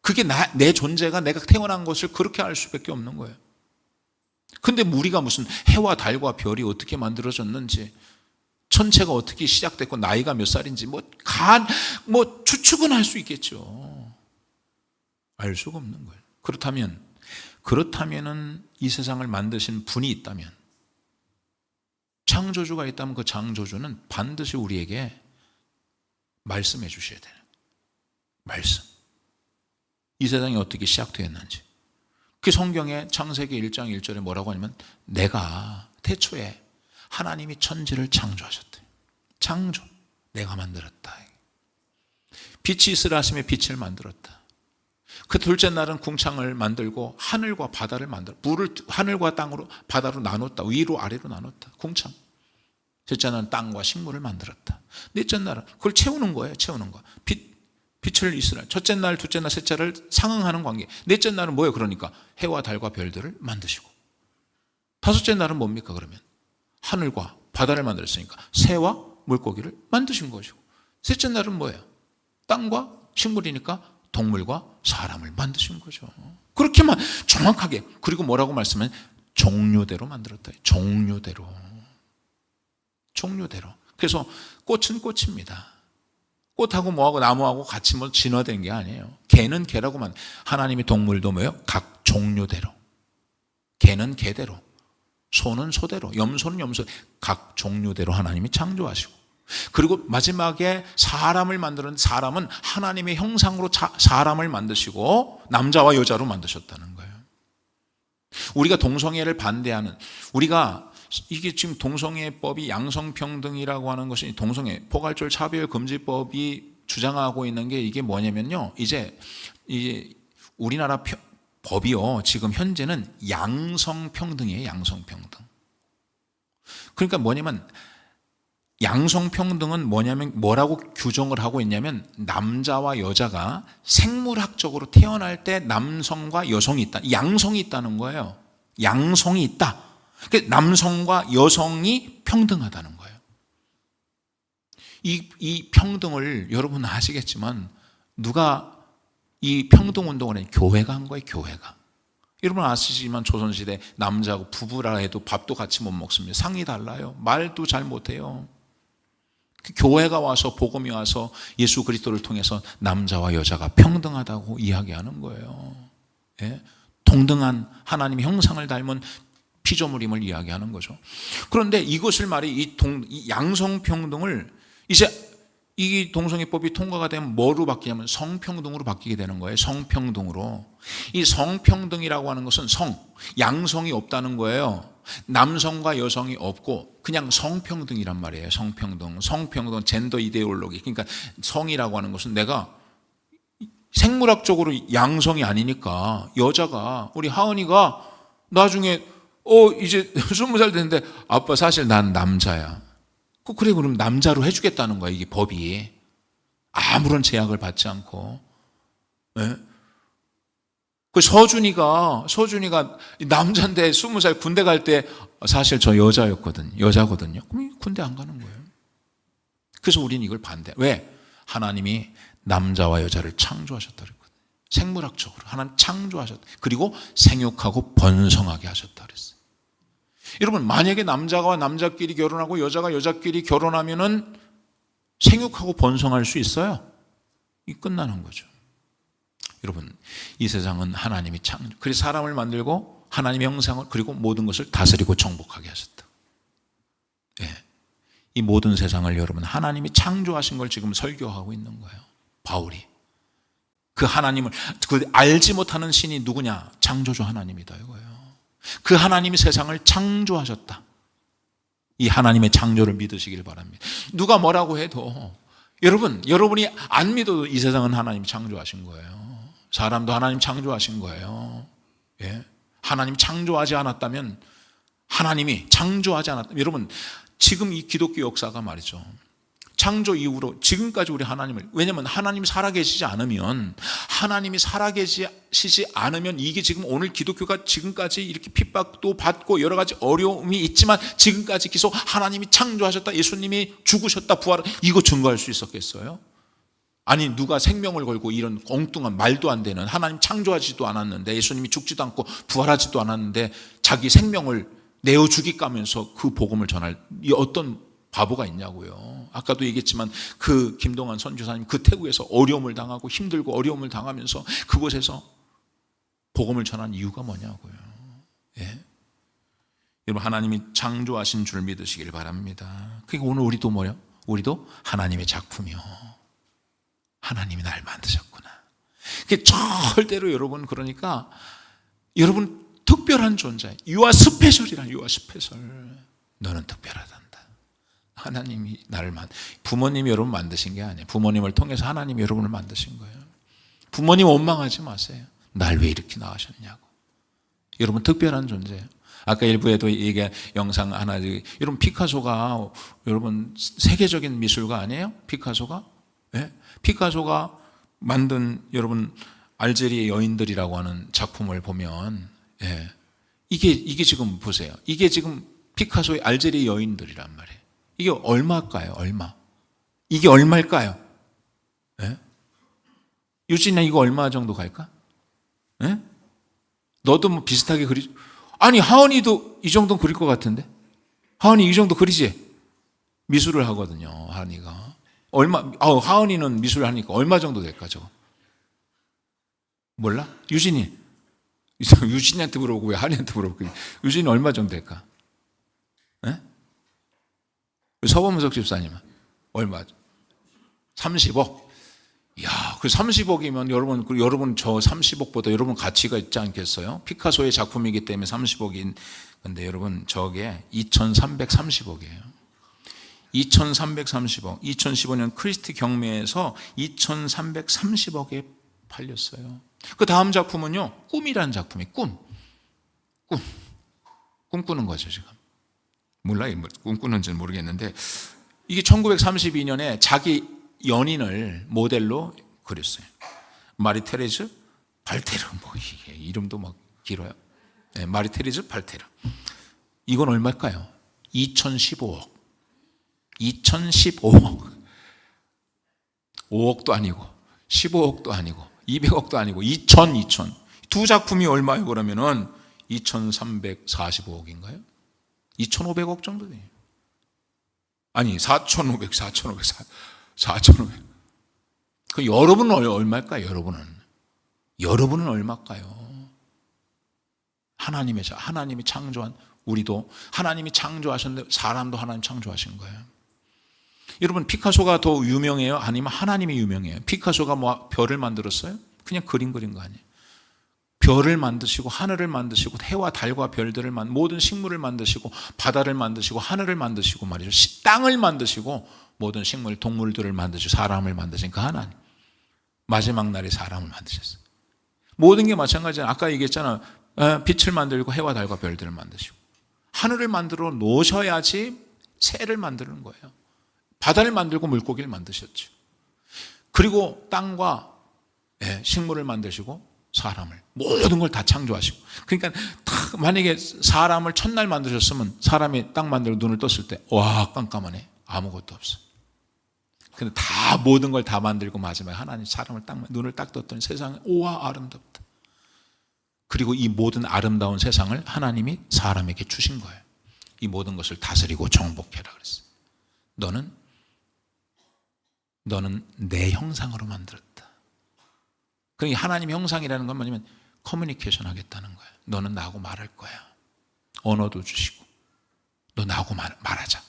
그게 내 존재가 내가 태어난 것을 그렇게 알 수밖에 없는 거예요. 근데 우리가 무슨 해와 달과 별이 어떻게 만들어졌는지, 천체가 어떻게 시작됐고 나이가 몇 살인지 추측은 할 수 있겠죠. 알 수가 없는 거예요. 그렇다면은 이 세상을 만드신 분이 있다면, 창조주가 있다면 그 창조주는 반드시 우리에게 말씀해 주셔야 돼요. 말씀. 이 세상이 어떻게 시작되었는지. 그 성경에 창세기 1장 1절에 뭐라고 하냐면, 내가 태초에 하나님이 천지를 창조하셨대. 창조. 내가 만들었다. 빛이 있으라 하심에 빛을 만들었다. 그 둘째 날은 궁창을 만들고 하늘과 바다를 만들어 물을 하늘과 땅으로 바다로 나눴다. 위로 아래로 나눴다. 궁창. 셋째 날은 땅과 식물을 만들었다. 넷째 날은 그걸 채우는 거예요. 채우는 거. 빛을 있으라. 첫째 날, 둘째 날, 셋째를 상응하는 관계. 넷째 날은 뭐예요? 그러니까 해와 달과 별들을 만드시고. 다섯째 날은 뭡니까? 그러면 하늘과 바다를 만들었으니까 새와 물고기를 만드신 것이고. 셋째 날은 뭐예요? 땅과 식물이니까 동물과 사람을 만드신 거죠. 그렇게만 정확하게. 그리고 뭐라고 말씀하면 종류대로 만들었다. 종류대로. 그래서 꽃은 꽃입니다. 꽃하고 뭐하고 나무하고 같이 진화된 게 아니에요. 개는 개라고만. 하나님이 동물도 뭐예요? 각 종류대로. 개는 개대로, 소는 소대로, 염소는 염소, 각 종류대로 하나님이 창조하시고, 그리고 마지막에 사람을 만드는, 사람은 하나님의 형상으로 사람을 만드시고 남자와 여자로 만드셨다는 거예요. 우리가 동성애를 반대하는, 우리가 이게 지금 동성애법이 양성평등이라고 하는 것이, 동성애 포괄절 차별금지법이 주장하고 있는 게 이게 뭐냐면요, 이제 우리나라 법이요, 지금 현재는 양성평등이에요. 양성평등. 그러니까 뭐냐면, 양성평등은 뭐라고 규정을 하고 있냐면, 남자와 여자가 생물학적으로 태어날 때 남성과 여성이 있다. 양성이 있다는 거예요. 양성이 있다. 그러니까 남성과 여성이 평등하다는 거예요. 이 평등을 여러분 아시겠지만, 누가 이 평등운동을 해? 교회가 한 거예요. 교회가. 여러분 아시지만 조선시대 남자하고 부부라 해도 밥도 같이 못 먹습니다. 상이 달라요. 말도 잘 못해요. 교회가 와서, 복음이 와서 예수 그리스도를 통해서 남자와 여자가 평등하다고 이야기하는 거예요. 예? 동등한 하나님의 형상을 닮은 피조물임을 이야기하는 거죠. 그런데 이것을 이 양성평등을 이제 이 동성애법이 통과가 되면 뭐로 바뀌냐면 성평등으로 바뀌게 되는 거예요. 성평등으로. 이 성평등이라고 하는 것은 양성이 없다는 거예요. 남성과 여성이 없고 그냥 성평등이란 말이에요. 성평등, 젠더 이데올로기. 그러니까 성이라고 하는 것은 내가 생물학적으로 양성이 아니니까, 여자가, 우리 하은이가 나중에 이제 20살 됐는데, 아빠 사실 난 남자야. 그래, 그럼 남자로 해주겠다는 거야. 이게 법이. 아무런 제약을 받지 않고. 네? 그 서준이가 남자인데 20살 군대 갈 때 사실 저 여자거든요. 그럼 군대 안 가는 거예요. 그래서 우리는 이걸 반대. 왜? 하나님이 남자와 여자를 창조하셨다 그랬거든요. 생물학적으로 하나님 창조하셨다. 그리고 생육하고 번성하게 하셨다 그랬어요. 여러분, 만약에 남자가 남자끼리 결혼하고 여자가 여자끼리 결혼하면은 생육하고 번성할 수 있어요? 이 끝나는 거죠. 여러분, 이 세상은 하나님이 그래서 사람을 만들고 하나님의 형상을, 그리고 모든 것을 다스리고 정복하게 하셨다. 예. 이 모든 세상을 여러분 하나님이 창조하신 걸 지금 설교하고 있는 거예요. 바울이. 그 하나님을, 알지 못하는 신이 누구냐? 창조주 하나님이다 이거예요. 그 하나님이 세상을 창조하셨다. 이 하나님의 창조를 믿으시길 바랍니다. 누가 뭐라고 해도 여러분이 안 믿어도 이 세상은 하나님이 창조하신 거예요. 사람도 하나님 창조하신 거예요. 예? 하나님 창조하지 않았다면, 여러분, 지금 이 기독교 역사가 말이죠, 창조 이후로 지금까지 우리 하나님을, 왜냐하면 하나님이 살아계시지 않으면, 이게 지금 오늘 기독교가 지금까지 이렇게 핍박도 받고 여러 가지 어려움이 있지만 지금까지 계속 하나님이 창조하셨다, 예수님이 죽으셨다, 이거 증거할 수 있었겠어요? 아니, 누가 생명을 걸고 이런 엉뚱한 말도 안 되는, 하나님 창조하지도 않았는데, 예수님이 죽지도 않고 부활하지도 않았는데 자기 생명을 내어 주기까면서 그 복음을 전할 이 어떤 바보가 있냐고요. 아까도 얘기했지만 그 김동환 선교사님 그 태국에서 어려움을 당하고 힘들고 어려움을 당하면서 그곳에서 복음을 전한 이유가 뭐냐고요. 예? 여러분, 하나님이 창조하신 줄 믿으시길 바랍니다. 그러니까 오늘 우리도 뭐요? 우리도 하나님의 작품이요. 하나님이 날 만드셨구나. 그게 절대로 여러분, 그러니까 여러분 특별한 존재. You are special이란, you are special. 너는 특별하단다. 하나님이 나를 부모님이 여러분 만드신 게 아니에요. 부모님을 통해서 하나님이 여러분을 만드신 거예요. 부모님 원망하지 마세요. 날 왜 이렇게 낳으셨냐고. 여러분 특별한 존재예요. 아까 일부에도 이게 영상 하나, 여러분 피카소가 여러분 세계적인 미술가 아니에요? 피카소가? 네? 피카소가 만든 여러분 알제리의 여인들이라고 하는 작품을 보면, 예, 이게 지금 보세요. 이게 지금 피카소의 알제리 여인들이란 말이에요. 이게 얼마일까요? 얼마? 이게 얼마일까요? 예? 유진아, 이거 얼마 정도 갈까? 예? 너도 뭐 비슷하게 아니, 하은이도 이 정도 그릴 것 같은데? 하은이 이 정도 그리지? 미술을 하거든요, 하은이가. 하은이는 미술을 하니까 얼마 정도 될까, 저거? 몰라? 유진이한테 물어보고 왜 하은이한테 물어보고. 유진이 얼마 정도 될까? 예? 서범석 집사님은 얼마? 30억? 이야, 그 30억이면 여러분 저 30억보다 여러분 가치가 있지 않겠어요? 피카소의 작품이기 때문에 30억인 건데 여러분 저게 2330억이에요. 2330억. 2015년 크리스티 경매에서 2330억에 팔렸어요. 그 다음 작품은요, 꿈이라는 작품이 꿈꾸는 거죠, 지금. 몰라요. 꿈꾸는지는 모르겠는데, 이게 1932년에 자기 연인을 모델로 그렸어요. 마리 테레즈 발테르, 이게 이름도 막 길어요. 네, 마리 테레즈 발테르. 이건 얼마일까요? 2015억. 2015억. 5억도 아니고, 15억도 아니고, 200억도 아니고, 2000. 두 작품이 얼마예요, 그러면은? 2345억인가요? 2500억 정도 돼요. 아니, 4500. 그 여러분은 얼마일까요? 여러분은 얼마일까요? 하나님이 창조한, 우리도 하나님이 창조하셨는데 사람도 하나님 창조하신 거예요. 여러분, 피카소가 더 유명해요? 아니면 하나님이 유명해요? 피카소가 뭐 별을 만들었어요? 그냥 그린 거 아니에요. 별을 만드시고 하늘을 만드시고 해와 달과 별들을 모든 식물을 만드시고 바다를 만드시고 하늘을 만드시고 말이죠. 땅을 만드시고 모든 식물, 동물들을 만드시고 사람을 만드신 그 하나님. 마지막 날에 사람을 만드셨어요. 모든 게 마찬가지예요. 아까 얘기했잖아. 빛을 만들고 해와 달과 별들을 만드시고 하늘을 만들어 놓으셔야지 새를 만드는 거예요. 바다를 만들고 물고기를 만드셨죠. 그리고 땅과 식물을 만드시고 사람을, 모든 걸 다 창조하시고. 그러니까 만약에 사람을 첫날 만드셨으면 사람이 딱 만들고 눈을 떴을 때 와, 깜깜하네. 아무것도 없어. 근데 다 모든 걸 다 만들고 마지막에 하나님 사람을 눈을 딱 떴더니 세상에 우와, 아름답다. 그리고 이 모든 아름다운 세상을 하나님이 사람에게 주신 거예요. 이 모든 것을 다스리고 정복해라 그랬어요. 너는 내 형상으로 만들었다. 그러니까 하나님 형상이라는 건 뭐냐면 커뮤니케이션 하겠다는 거예요. 너는 나하고 말할 거야. 언어도 주시고 너 나하고 말하자.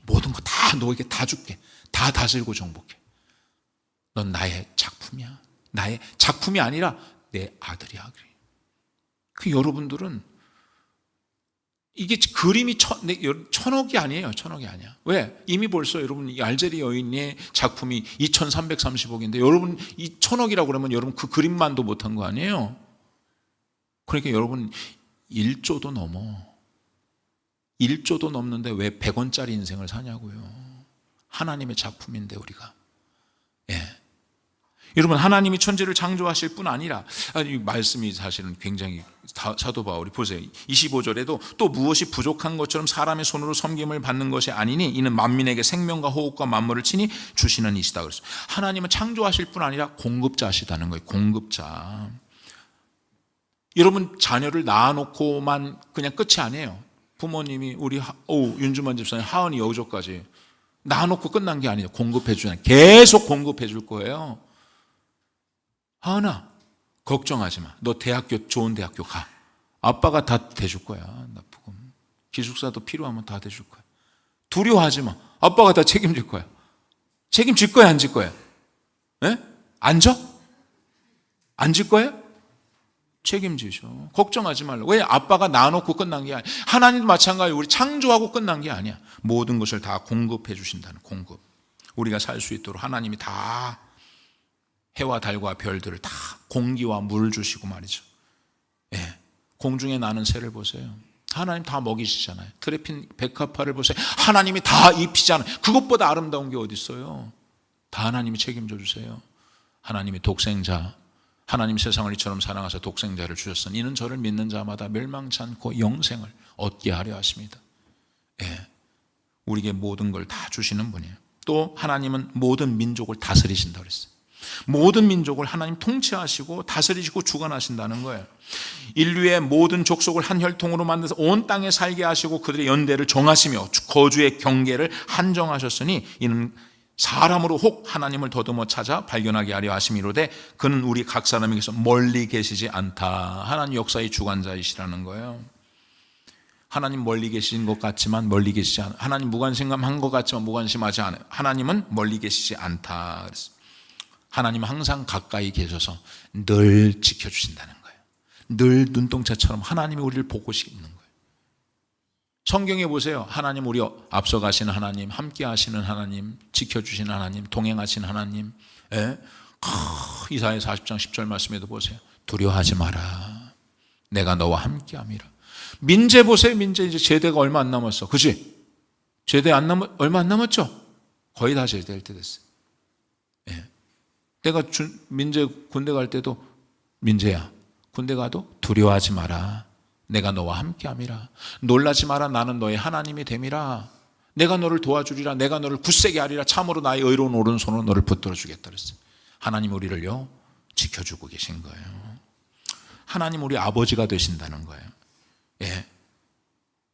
모든 거 다 너에게 다 줄게. 다 다스리고 정복해. 넌 나의 작품이야. 나의 작품이 아니라 내 아들이야. 그 여러분들은 이게 그림이 천억이 아니에요. 천억이 아니야. 왜? 이미 벌써 여러분 이 알제리 여인의 작품이 2330억인데 여러분 이 천억이라고 그러면 여러분 그 그림만도 못한 거 아니에요? 그러니까 여러분 1조도 넘는데 왜 100원짜리 인생을 사냐고요. 하나님의 작품인데 우리가. 여러분, 하나님이 천지를 창조하실 뿐 아니라, 이 말씀이 사실은 굉장히, 사도 바울이 보세요. 25절에도 또 무엇이 부족한 것처럼 사람의 손으로 섬김을 받는 것이 아니니 이는 만민에게 생명과 호흡과 만물을 친히 주시는 이시다 그랬어요. 하나님은 창조하실 뿐 아니라 공급자시다는 거예요. 공급자. 여러분, 자녀를 낳아놓고만 그냥 끝이 아니에요. 부모님이 우리 윤주만 집사님 하은이 여기저까지 낳아놓고 끝난 게 아니에요. 공급해 주잖아요. 계속 공급해 줄 거예요. 하은아, 걱정하지 마. 너 대학교, 좋은 대학교 가. 아빠가 다 대줄 거야. 나쁘고. 기숙사도 필요하면 다 대줄 거야. 두려워하지 마. 아빠가 다 책임질 거야. 책임질 거야, 안 질 거야? 안 져? 안 질 거야? 책임지죠. 걱정하지 말라. 왜? 아빠가 낳아놓고 끝난 게 아니야. 하나님도 마찬가지로 우리 창조하고 끝난 게 아니야. 모든 것을 다 공급해 주신다는 공급. 우리가 살 수 있도록 하나님이 다 해와 달과 별들을 다 공기와 물을 주시고 말이죠. 공중에 나는 새를 보세요. 하나님 다 먹이시잖아요. 트래핀 백합화를 보세요. 하나님이 다 입히잖아요. 그것보다 아름다운 게 어디 있어요? 다 하나님이 책임져 주세요. 하나님이 독생자, 하나님 세상을 이처럼 사랑하사 독생자를 주셨으니 이는 저를 믿는 자마다 멸망치 않고 영생을 얻게 하려 하십니다. 우리에게 모든 걸 다 주시는 분이에요. 또 하나님은 모든 민족을 다스리신다 그랬어요. 모든 민족을 하나님 통치하시고 다스리시고 주관하신다는 거예요. 인류의 모든 족속을 한 혈통으로 만들어서 온 땅에 살게 하시고 그들의 연대를 정하시며 거주의 경계를 한정하셨으니 이는 사람으로 혹 하나님을 더듬어 찾아 발견하게 하려 하심이로되 그는 우리 각 사람에게서 멀리 계시지 않다. 하나님 역사의 주관자이시라는 거예요. 하나님 멀리 계신 것 같지만 멀리 계시지 않아요. 하나님 무관심한 것 같지만 무관심하지 않아요. 하나님은 멀리 계시지 않다 그랬어요. 하나님은 항상 가까이 계셔서 늘 지켜주신다는 거예요. 늘 눈동자처럼 하나님이 우리를 보고 있는 거예요. 성경에 보세요. 하나님 우리 앞서가시는 하나님, 함께 하시는 하나님, 지켜주시는 하나님, 동행하시는 하나님. 이사야 40장 10절 말씀에도 보세요. 두려워하지 마라. 내가 너와 함께 함이라. 민재 보세요. 민재 이제 제대가 얼마 안 남았어. 그치? 제대 얼마 안 남았죠? 거의 다 제대할 때 됐어요. 내가 민재 군대 갈 때도 민재야 군대 가도 두려워하지 마라. 내가 너와 함께 함이라. 놀라지 마라. 나는 너의 하나님이 됨이라. 내가 너를 도와주리라. 내가 너를 굳세게 하리라. 참으로 나의 의로운 오른손으로 너를 붙들어 주겠다 그랬어요. 하나님 우리를요 지켜주고 계신 거예요. 하나님 우리 아버지가 되신다는 거예요.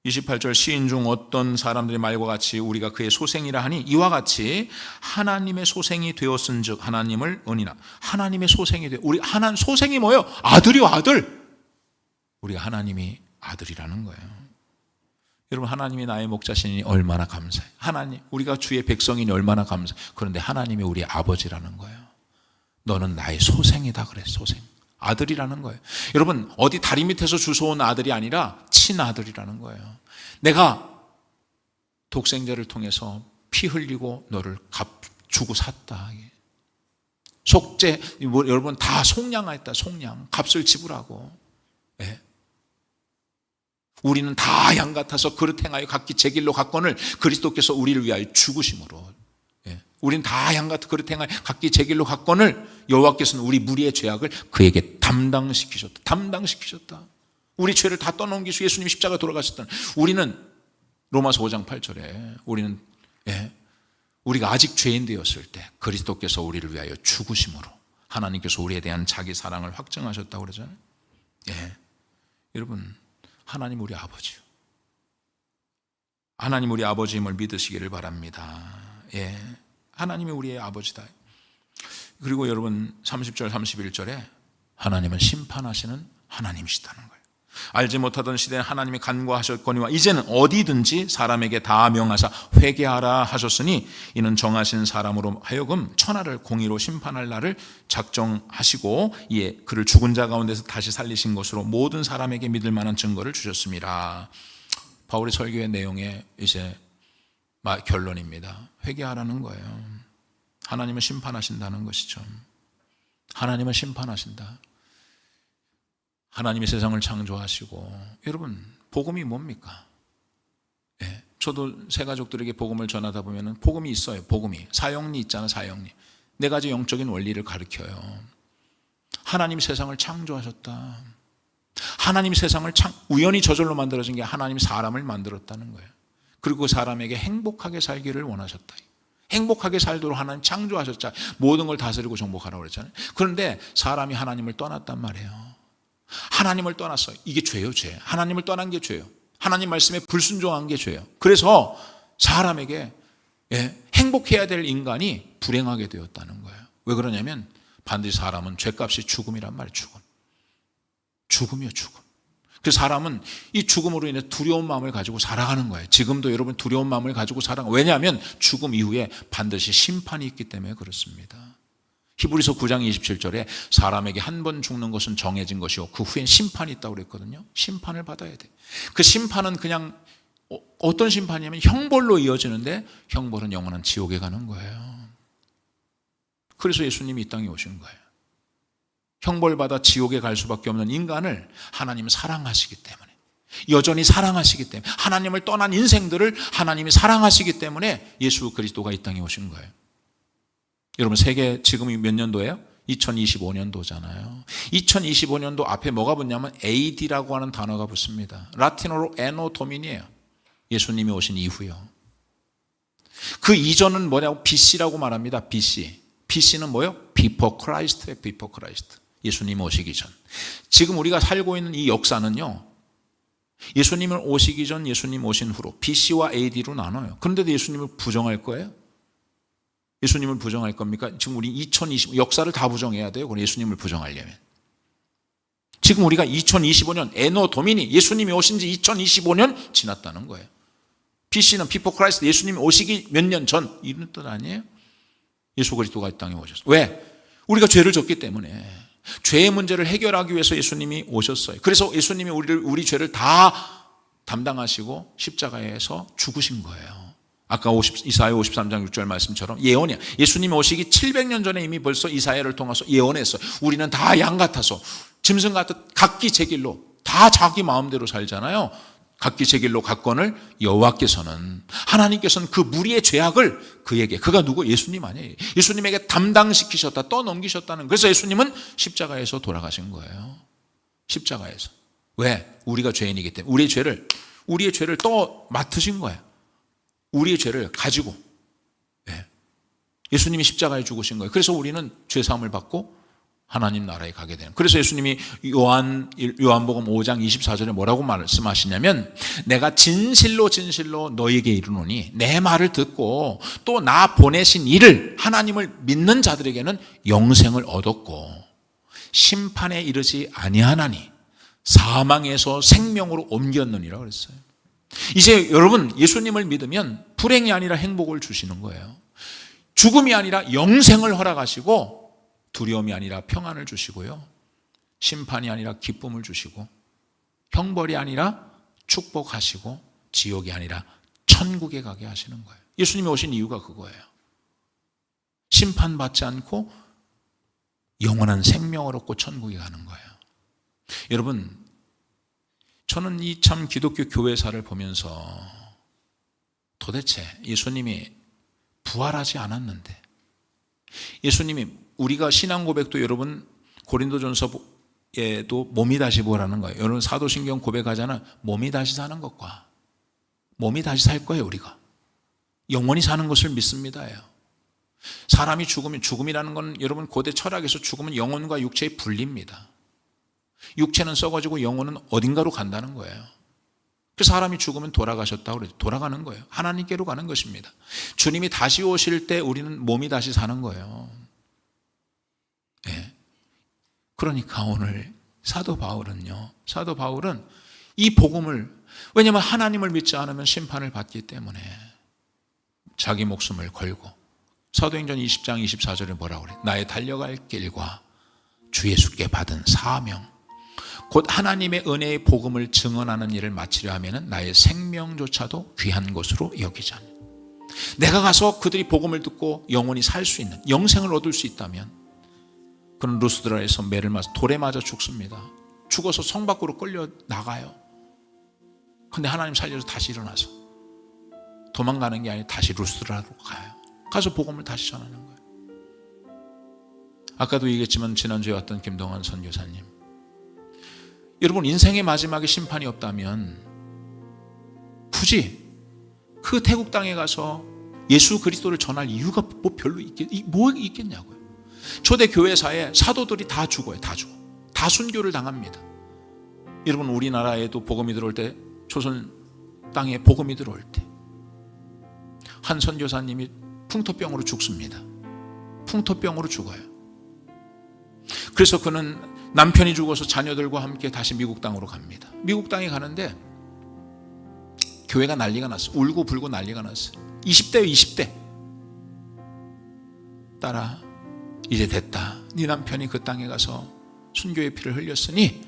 28절 시인 중 어떤 사람들의 말과 같이 우리가 그의 소생이라 하니 이와 같이 하나님의 소생이 되었은즉 하나님을 은이나 하나님의 소생이 되어 우리 하나님 소생이 뭐예요? 아들이요 아들. 우리가 하나님이 아들이라는 거예요. 여러분 하나님이 나의 목자시니 얼마나 감사해. 하나님 우리가 주의 백성이니 얼마나 감사해. 그런데 하나님이 우리의 아버지라는 거예요. 너는 나의 소생이다 그래. 소생. 아들이라는 거예요. 여러분 어디 다리 밑에서 주워온 아들이 아니라 친아들이라는 거예요. 내가 독생자를 통해서 피 흘리고 너를 주고 샀다. 속죄 여러분 다 속량하였다. 속량 값을 지불하고. 우리는 다 양 같아서 그릇 행하여 각기 제 길로 갔거늘 그리스도께서 우리를 위하여 죽으심으로. 우린 다 양 같은 그릇 행하여 각기 제 길로 갔거늘 여호와께서는 우리 무리의 죄악을 그에게 담당시키셨다. 담당시키셨다. 우리 죄를 다 떠넘기시고 예수님 십자가 돌아가셨다. 우리는 로마서 5장 8절에 우리는 우리가 아직 죄인 되었을 때 그리스도께서 우리를 위하여 죽으심으로 하나님께서 우리에 대한 자기 사랑을 확증하셨다고 그러잖아요. 여러분 하나님 우리 아버지요. 하나님 우리 아버지임을 믿으시기를 바랍니다. 하나님이 우리의 아버지다. 그리고 여러분 30절 31절에 하나님은 심판하시는 하나님이시다는 거예요. 알지 못하던 시대에 하나님이 간과하셨거니와 이제는 어디든지 사람에게 다 명하사 회개하라 하셨으니 이는 정하신 사람으로 하여금 천하를 공의로 심판할 날을 작정하시고 이에 그를 죽은 자 가운데서 다시 살리신 것으로 모든 사람에게 믿을 만한 증거를 주셨습니다. 바울의 설교의 내용에 이제 결론입니다. 회개하라는 거예요. 하나님은 심판하신다는 것이죠. 하나님은 심판하신다. 하나님이 세상을 창조하시고 여러분 복음이 뭡니까? 저도 새 가족들에게 복음을 전하다 보면 복음이 있어요. 복음이. 사형리 있잖아, 사형리. 네 가지 영적인 원리를 가르쳐요. 하나님 세상을 창조하셨다. 하나님 세상을 우연히 저절로 만들어진 게 하나님 사람을 만들었다는 거예요. 그리고 사람에게 행복하게 살기를 원하셨다. 행복하게 살도록 하나님 창조하셨잖아요. 모든 걸 다스리고 정복하라고 그랬잖아요. 그런데 사람이 하나님을 떠났단 말이에요. 하나님을 떠났어요. 이게 죄요, 죄. 하나님을 떠난 게 죄요. 하나님 말씀에 불순종한 게 죄요. 그래서 사람에게 행복해야 될 인간이 불행하게 되었다는 거예요. 왜 그러냐면 반드시 사람은 죄값이 죽음이란 말이에요. 죽음이요, 죽음. 그래서 사람은 이 죽음으로 인해 두려운 마음을 가지고 살아가는 거예요. 지금도 여러분 두려운 마음을 가지고 살아가는 거예요. 왜냐하면 죽음 이후에 반드시 심판이 있기 때문에 그렇습니다. 히브리서 9장 27절에 사람에게 한 번 죽는 것은 정해진 것이요 그 후엔 심판이 있다고 그랬거든요. 심판을 받아야 돼. 그 심판은 그냥 어떤 심판이냐면 형벌로 이어지는데 형벌은 영원한 지옥에 가는 거예요. 그래서 예수님이 이 땅에 오신 거예요. 형벌받아 지옥에 갈 수밖에 없는 인간을 하나님은 사랑하시기 때문에, 여전히 사랑하시기 때문에, 하나님을 떠난 인생들을 하나님이 사랑하시기 때문에 예수 그리스도가 이 땅에 오신 거예요. 여러분 세계 지금이 몇 년도예요? 2025년도잖아요. 2025년도 앞에 뭐가 붙냐면 AD라고 하는 단어가 붙습니다. 라틴어로 에노 도미니예요. 예수님이 오신 이후요. 그 이전은 뭐냐고 BC라고 말합니다. BC. BC는 뭐예요? Before Christ예요. Before Christ. 예수님 오시기 전. 지금 우리가 살고 있는 이 역사는요, 예수님을 오시기 전, 예수님 오신 후로 BC와 AD로 나눠요. 그런데도 예수님을 부정할 거예요? 예수님을 부정할 겁니까? 지금 우리 2020 역사를 다 부정해야 돼요. 그럼 예수님을 부정하려면. 지금 우리가 2025년 에노 도미니 예수님이 오신 지 2025년 지났다는 거예요. BC는 Before Christ, 예수님이 오시기 몇 년 전 이런 뜻 아니에요? 예수 그리스도가 이 땅에 오셨어요. 왜? 우리가 죄를 졌기 때문에. 죄의 문제를 해결하기 위해서 예수님이 오셨어요. 그래서 예수님이 우리 죄를 다 담당하시고 십자가에서 죽으신 거예요. 아까 이사야 53장 6절 말씀처럼 예언이야. 예수님이 오시기 700년 전에 이미 벌써 이사야를 통해서 예언했어요. 우리는 다 양 같아서 짐승 같듯 각기 제 길로 다 자기 마음대로 살잖아요. 각기 제 길로 갔거늘 여호와께서는, 하나님께서는 그 무리의 죄악을 그에게, 그가 누구? 예수님 아니에요. 예수님에게 담당시키셨다, 떠넘기셨다는. 그래서 예수님은 십자가에서 돌아가신 거예요. 십자가에서. 왜? 우리가 죄인이기 때문에 우리의 죄를 또 맡으신 거예요. 우리의 죄를 가지고 예수님이 십자가에 죽으신 거예요. 그래서 우리는 죄사함을 받고 하나님 나라에 가게 되는. 그래서 예수님이 요한복음 5장 24절에 뭐라고 말씀하시냐면, 내가 진실로 진실로 너에게 이르노니 내 말을 듣고 또 나 보내신 이를, 하나님을 믿는 자들에게는 영생을 얻었고 심판에 이르지 아니하나니 사망에서 생명으로 옮겼느니라 그랬어요. 이제 여러분 예수님을 믿으면 불행이 아니라 행복을 주시는 거예요. 죽음이 아니라 영생을 허락하시고, 두려움이 아니라 평안을 주시고요, 심판이 아니라 기쁨을 주시고, 형벌이 아니라 축복하시고, 지옥이 아니라 천국에 가게 하시는 거예요. 예수님이 오신 이유가 그거예요. 심판받지 않고 영원한 생명을 얻고 천국에 가는 거예요. 여러분, 저는 이 참 기독교 교회사를 보면서 도대체 예수님이 부활하지 않았는데, 예수님이, 우리가 신앙 고백도 여러분 고린도전서에도 몸이 다시 부활하는 거예요. 여러분 사도신경 고백하잖아요. 몸이 다시 사는 것과 몸이 다시 살 거예요. 우리가 영원히 사는 것을 믿습니다요. 사람이 죽으면, 죽음이라는 건 여러분 고대 철학에서 죽으면 영혼과 육체의 분리입니다. 육체는 썩어지고 영혼은 어딘가로 간다는 거예요. 그래서 사람이 죽으면 돌아가셨다고 그러죠. 돌아가는 거예요. 하나님께로 가는 것입니다. 주님이 다시 오실 때 우리는 몸이 다시 사는 거예요. 그러니까 오늘 사도 바울은 이 복음을, 왜냐하면 하나님을 믿지 않으면 심판을 받기 때문에 자기 목숨을 걸고, 사도행전 20장 24절에 뭐라고 그래? 나의 달려갈 길과 주 예수께 받은 사명, 곧 하나님의 은혜의 복음을 증언하는 일을 마치려 하면 나의 생명조차도 귀한 것으로 여기자니. 내가 가서 그들이 복음을 듣고 영원히 살 수 있는, 영생을 얻을 수 있다면, 그는 루스드라에서 매를 맞아 돌에 맞아 죽습니다. 죽어서 성 밖으로 끌려 나가요. 근데 하나님 살려서 다시 일어나서 도망가는 게 아니라 다시 루스드라로 가요. 가서 복음을 다시 전하는 거예요. 아까도 얘기했지만 지난주에 왔던 김동환 선교사님, 여러분 인생의 마지막에 심판이 없다면 굳이 그 태국 땅에 가서 예수 그리스도를 전할 이유가 뭐 별로 있겠냐고요. 초대 교회사에 사도들이 다 죽어요. 다 죽어. 다 순교를 당합니다. 여러분 우리나라에도 복음이 들어올 때, 조선 땅에 복음이 들어올 때 한 선교사님이 풍토병으로 죽습니다. 풍토병으로 죽어요. 그래서 그는 남편이 죽어서 자녀들과 함께 다시 미국 땅으로 갑니다. 미국 땅에 가는데 교회가 난리가 났어요. 울고 불고 난리가 났어요. 20대요 20대. 딸아 이제 됐다. 네 남편이 그 땅에 가서 순교의 피를 흘렸으니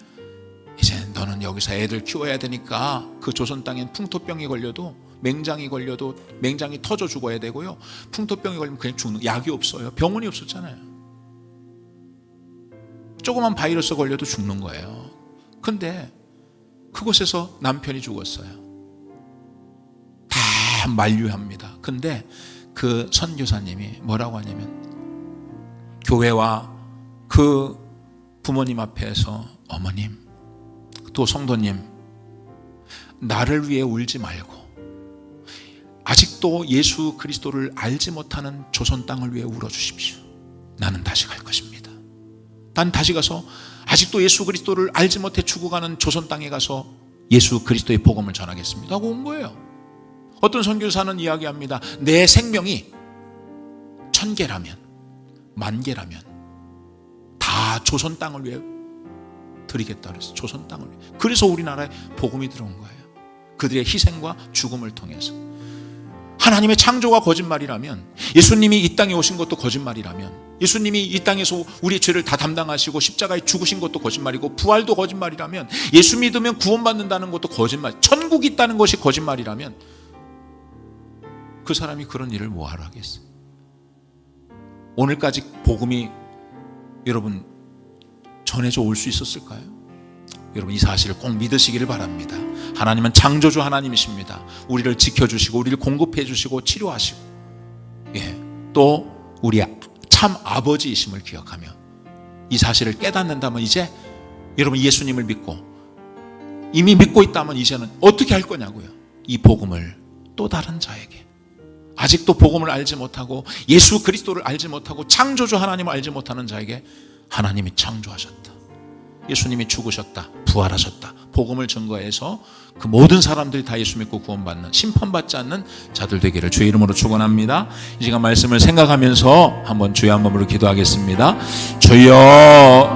이제 너는 여기서 애들 키워야 되니까, 그 조선 땅엔 풍토병이 걸려도, 맹장이 걸려도 맹장이 터져 죽어야 되고요, 풍토병이 걸리면 그냥 죽는, 약이 없어요. 병원이 없었잖아요. 조그만 바이러스 걸려도 죽는 거예요. 근데 그곳에서 남편이 죽었어요. 다 만류합니다. 근데 그 선교사님이 뭐라고 하냐면, 교회와 그 부모님 앞에서 어머님, 또 성도님, 나를 위해 울지 말고 아직도 예수 그리스도를 알지 못하는 조선 땅을 위해 울어주십시오. 나는 다시 갈 것입니다. 난 다시 가서 아직도 예수 그리스도를 알지 못해 죽어가는 조선 땅에 가서 예수 그리스도의 복음을 전하겠습니다 하고 온 거예요. 어떤 선교사는 이야기합니다. 내 생명이 1000개라면, 10,000개라면 다 조선 땅을 위해 드리겠다 그랬어요. 조선 땅을 위해. 그래서 우리나라에 복음이 들어온 거예요. 그들의 희생과 죽음을 통해서. 하나님의 창조가 거짓말이라면, 예수님이 이 땅에 오신 것도 거짓말이라면, 예수님이 이 땅에서 우리의 죄를 다 담당하시고 십자가에 죽으신 것도 거짓말이고, 부활도 거짓말이라면, 예수 믿으면 구원받는다는 것도 거짓말, 천국이 있다는 것이 거짓말이라면, 그 사람이 그런 일을 뭐하러 하겠어요? 오늘까지 복음이 여러분 전해져 올 수 있었을까요? 여러분 이 사실을 꼭 믿으시기를 바랍니다. 하나님은 창조주 하나님이십니다. 우리를 지켜주시고 우리를 공급해 주시고 치료하시고, 또 우리 참 아버지이심을 기억하며 이 사실을 깨닫는다면, 이제 여러분 예수님을 믿고 이미 믿고 있다면 이제는 어떻게 할 거냐고요. 이 복음을 또 다른 자에게, 아직도 복음을 알지 못하고 예수 그리스도를 알지 못하고 창조주 하나님을 알지 못하는 자에게 하나님이 창조하셨다, 예수님이 죽으셨다, 부활하셨다, 복음을 증거해서 그 모든 사람들이 다 예수 믿고 구원받는, 심판받지 않는 자들 되기를 주의 이름으로 축원합니다. 이 시간 말씀을 생각하면서 한번 주여 한 번으로 기도하겠습니다. 주여